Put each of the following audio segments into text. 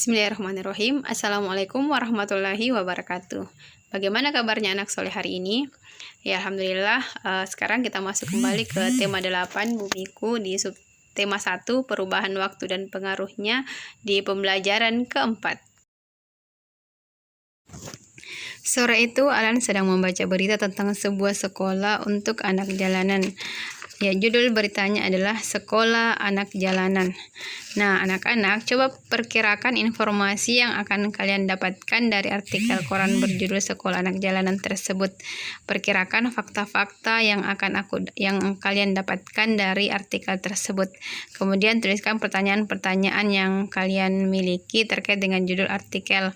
Bismillahirrahmanirrahim. Assalamualaikum warahmatullahi wabarakatuh. Bagaimana kabarnya anak soleh hari ini? Ya, alhamdulillah. Sekarang kita masuk kembali ke tema 8 bumiku di tema 1 perubahan waktu dan pengaruhnya di pembelajaran keempat. Sore itu Alan sedang membaca berita tentang sebuah sekolah untuk anak jalanan. Ya, judul beritanya adalah Sekolah Anak Jalanan. Nah, anak-anak, coba perkirakan informasi yang akan kalian dapatkan dari artikel koran berjudul Sekolah Anak Jalanan tersebut. Perkirakan fakta-fakta yang kalian dapatkan dari artikel tersebut. Kemudian tuliskan pertanyaan-pertanyaan yang kalian miliki terkait dengan judul artikel.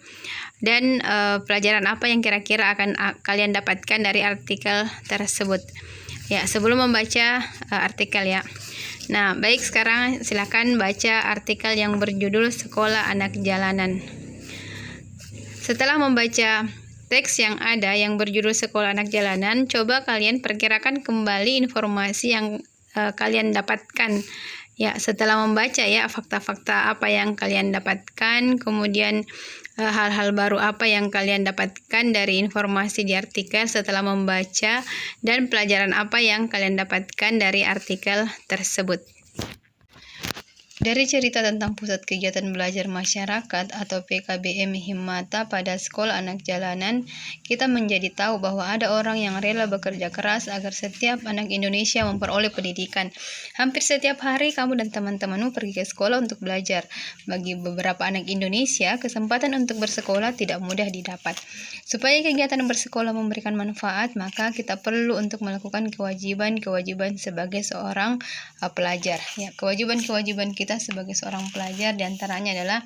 Dan pelajaran apa yang kira-kira akan kalian dapatkan dari artikel tersebut. Ya, sebelum membaca artikel ya. Nah, baik, sekarang silakan baca artikel yang berjudul Sekolah Anak Jalanan. Setelah membaca teks yang ada yang berjudul Sekolah Anak Jalanan, coba kalian perkirakan kembali informasi yang kalian dapatkan. Ya, setelah membaca ya, fakta-fakta apa yang kalian dapatkan, kemudian hal-hal baru apa yang kalian dapatkan dari informasi di artikel setelah membaca, dan pelajaran apa yang kalian dapatkan dari artikel tersebut. Dari cerita tentang Pusat Kegiatan Belajar Masyarakat atau PKBM Himmata pada Sekolah Anak Jalanan, kita menjadi tahu bahwa ada orang yang rela bekerja keras agar setiap anak Indonesia memperoleh pendidikan. Hampir setiap hari kamu dan teman-temanmu pergi ke sekolah untuk belajar. Bagi beberapa anak Indonesia, kesempatan untuk bersekolah tidak mudah didapat. Supaya kegiatan bersekolah memberikan manfaat, maka kita perlu untuk melakukan kewajiban-kewajiban sebagai seorang pelajar. Ya, kewajiban-kewajiban kita sebagai seorang pelajar diantaranya adalah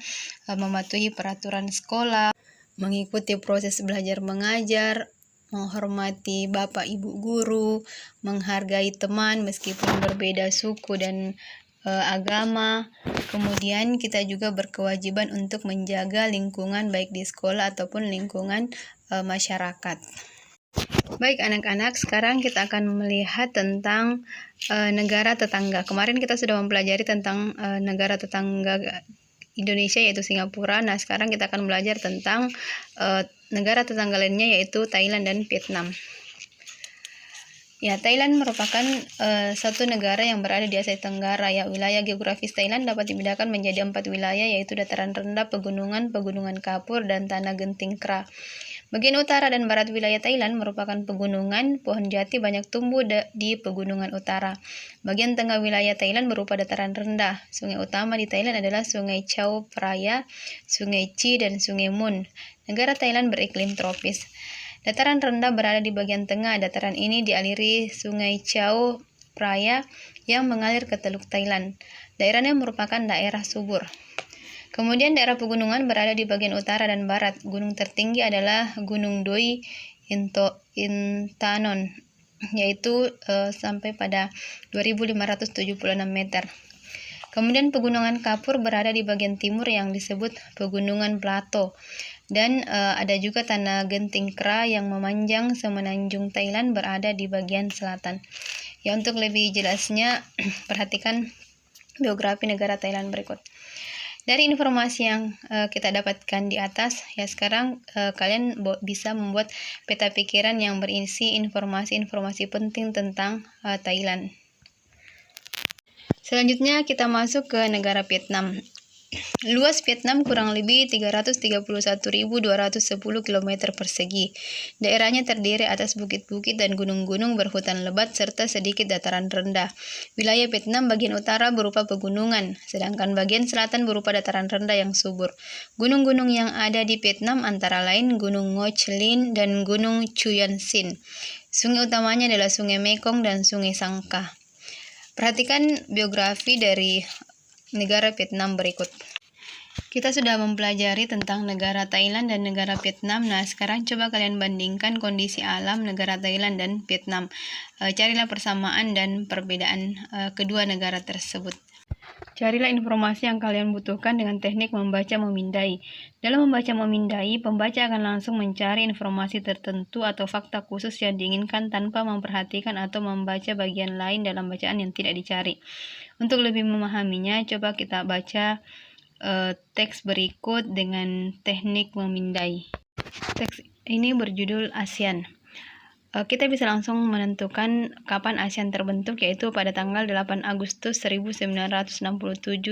mematuhi peraturan sekolah, mengikuti proses belajar mengajar, menghormati bapak ibu guru, menghargai teman meskipun berbeda suku dan agama. Kemudian kita juga berkewajiban untuk menjaga lingkungan baik di sekolah ataupun lingkungan masyarakat. Baik anak-anak, sekarang kita akan melihat tentang negara tetangga. Kemarin kita sudah mempelajari tentang negara tetangga Indonesia yaitu Singapura. Nah, sekarang kita akan belajar tentang negara tetangga lainnya yaitu Thailand dan Vietnam. Ya, Thailand merupakan satu negara yang berada di Asia Tenggara. Ya, wilayah geografis Thailand dapat dibedakan menjadi 4 wilayah yaitu dataran rendah, pegunungan, pegunungan kapur, dan tanah genting kera. Bagian utara dan barat wilayah Thailand merupakan pegunungan, pohon jati banyak tumbuh di pegunungan utara. Bagian tengah wilayah Thailand berupa dataran rendah. Sungai utama di Thailand adalah Sungai Chao Phraya, Sungai Chi, dan Sungai Mun. Negara Thailand beriklim tropis. Dataran rendah berada di bagian tengah. Dataran ini dialiri Sungai Chao Phraya yang mengalir ke Teluk Thailand. Daerahnya merupakan daerah subur. Kemudian daerah pegunungan berada di bagian utara dan barat. Gunung tertinggi adalah Gunung Doi Intanon, yaitu sampai pada 2.576 meter. Kemudian pegunungan kapur berada di bagian timur yang disebut Pegunungan Plato. Dan ada juga tanah genting kera yang memanjang semenanjung Thailand berada di bagian selatan. Ya, untuk lebih jelasnya perhatikan biografi negara Thailand berikut. Dari informasi yang kita dapatkan di atas, ya sekarang kalian bisa membuat peta pikiran yang berisi informasi-informasi penting tentang Thailand. Selanjutnya kita masuk ke negara Vietnam. Luas Vietnam kurang lebih 331.210 km persegi. Daerahnya terdiri atas bukit-bukit dan gunung-gunung berhutan lebat serta sedikit dataran rendah. Wilayah Vietnam bagian utara berupa pegunungan, sedangkan bagian selatan berupa dataran rendah yang subur. Gunung-gunung yang ada di Vietnam antara lain Gunung Ngo Linh dan Gunung Chuyen Sin. Sungai utamanya adalah Sungai Mekong dan Sungai Sangka. Perhatikan biografi dari negara Vietnam berikut. Kita sudah mempelajari tentang negara Thailand dan negara Vietnam. Nah, sekarang coba kalian bandingkan kondisi alam negara Thailand dan Vietnam. Carilah persamaan dan perbedaan kedua negara tersebut. Carilah informasi yang kalian butuhkan dengan teknik membaca memindai. Dalam membaca memindai, pembaca akan langsung mencari informasi tertentu atau fakta khusus yang diinginkan tanpa memperhatikan atau membaca bagian lain dalam bacaan yang tidak dicari. Untuk lebih memahaminya, coba kita baca teks berikut dengan teknik memindai. Teks ini berjudul ASEAN. Kita bisa langsung menentukan kapan ASEAN terbentuk, yaitu pada tanggal 8 Agustus 1967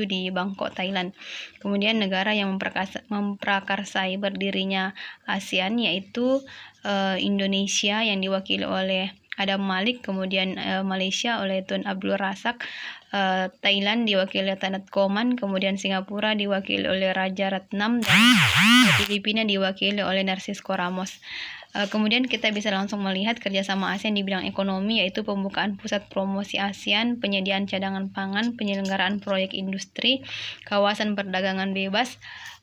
di Bangkok, Thailand. Kemudian negara yang memprakarsai berdirinya ASEAN yaitu Indonesia yang diwakili oleh Adam Malik, kemudian Malaysia oleh Tun Abdul Razak, Thailand diwakili Tanat Koman, kemudian Singapura diwakili oleh Raja Ratnam, dan Filipina diwakili oleh Narcisco Ramos. Kemudian kita bisa langsung melihat kerjasama ASEAN di bidang ekonomi, yaitu pembukaan pusat promosi ASEAN, penyediaan cadangan pangan, penyelenggaraan proyek industri, kawasan perdagangan bebas,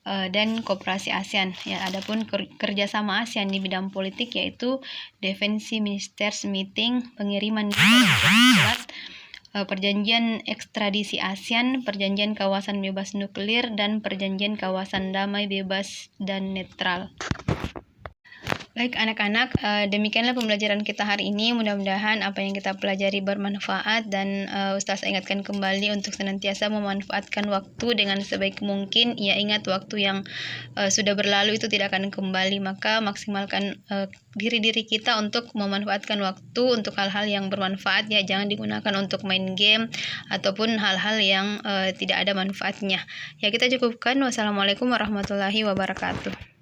dan koperasi ASEAN. Ya, adapun kerjasama ASEAN di bidang politik yaitu Defense Ministers Meeting, pengiriman surat, perjanjian ekstradisi ASEAN, perjanjian kawasan bebas nuklir, dan perjanjian kawasan damai bebas dan netral. Baik anak-anak, demikianlah pembelajaran kita hari ini. Mudah-mudahan apa yang kita pelajari bermanfaat, dan Ustaz ingatkan kembali untuk senantiasa memanfaatkan waktu dengan sebaik mungkin. Ya, ingat waktu yang sudah berlalu itu tidak akan kembali, maka maksimalkan diri kita untuk memanfaatkan waktu untuk hal-hal yang bermanfaat. Ya, jangan digunakan untuk main game ataupun hal-hal yang tidak ada manfaatnya. Ya, kita cukupkan. Wassalamualaikum warahmatullahi wabarakatuh.